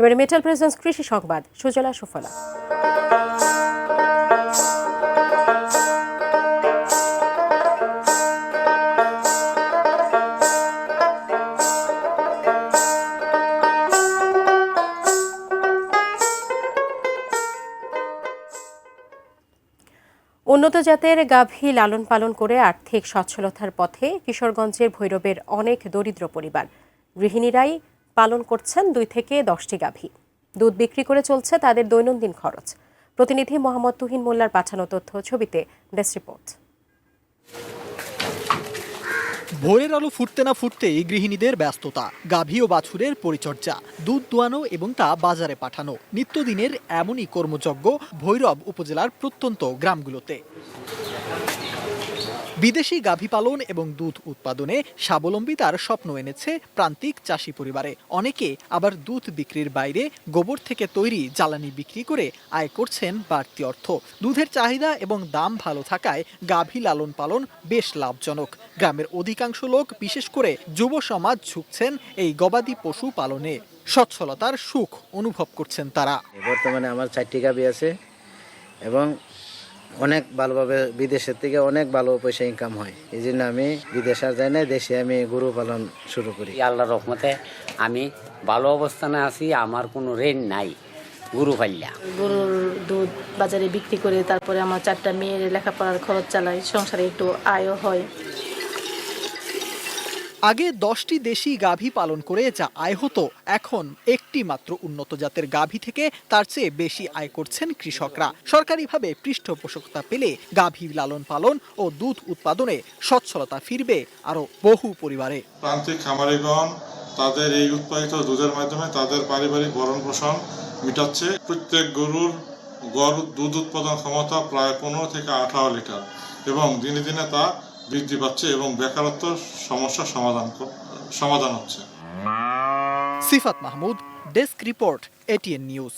এবারে metal presence কৃষি সংবাদ, সুজলা সুফলা। উন্নত জাতের গাভী লালন পালন করে আর্থিক সচ্ছলতার পথে কিশোরগঞ্জের ভৈরবের অনেক দরিদ্র পরিবার। গৃহিণীরাই পালন করছেন 2 থেকে 10টি গাভী। দুধ বিক্রি করে চলছে তাদের দৈনন্দিন খরচ। প্রতিনিধি মোহাম্মদ তুহিন মোল্লার পাঠানো তথ্য, ছবিতে ডেস্ক রিপোর্ট। ভোরের আলো ফুটতে না ফুটতেই গৃহিণীদের ব্যস্ততা, গাভী ও বাছুরের পরিচর্যা, দুধ দোয়ানো এবং তা বাজারে পাঠানো নিত্যদিনের এমনই কর্মযজ্ঞ ভৈরব উপজেলার প্রত্যন্ত গ্রামগুলোতে। বিদেশি গাভী পালন এবং দুধ উৎপাদনে স্বাবলম্বিতার স্বপ্ন এনেছে প্রান্তিক চাষি পরিবারে। অনেকে আবার দুধ বিক্রির বাইরে গোবর থেকে তৈরি জ্বালানি বিক্রি করে আয় করছেন বাড়তি অর্থ। দুধের চাহিদা এবং দাম ভালো থাকায় গাভী লালন পালন বেশ লাভজনক। গ্রামের অধিকাংশ লোক, বিশেষ করে যুব সমাজ, ঝুঁকছেন এই গবাদি পশু পালনে। সচ্ছলতার সুখ অনুভব করছেন তারা। বর্তমানে আমার 4টি গাভী আছে এবং অনেক ভালোভাবে বিদেশের থেকে অনেক ভালো পয়সা ইনকাম হয়। এই জন্য আমি বিদেশ আর যাই না, দেশে আমি গরু পালন শুরু করি। আল্লাহর রহমতে আমি ভালো অবস্থানে আছি, আমার কোনো ঋণ নাই। গরু পাল্লা, গরুর দুধ বাজারে বিক্রি করে তারপরে আমার 4টা মেয়ের লেখাপড়ার খরচ চালাই, সংসারে একটু আয়ও হয়। আগে 10টি দেশি গাভী পালন করে যা আয় হতো, এখন একটি মাত্র উন্নত জাতের গাভী থেকে তার চেয়ে বেশি আয় করছেন কৃষকরা। সরকারিভাবে পৃষ্ঠপোষকতা পেলে গাভী লালন পালন ও দুধ উৎপাদনে সচ্ছলতা ফিরবে আরো বহু পরিবারে। প্রান্তিক খামারিগণ তাদের এই উৎপাদিত দুধের মাধ্যমে তাদের পারিবারিক ভরণ পোষণ মিটাচ্ছে। প্রত্যেক গরুর গড় দুধ উৎপাদন ক্ষমতা প্রায় 15 থেকে 18 লিটার এবং দিনে দিনে তা বৃদ্ধি পাচ্ছে এবং বেকারত্ব সমস্যার সমাধান হচ্ছে। Sifat Mahmud, desk report, ATN news.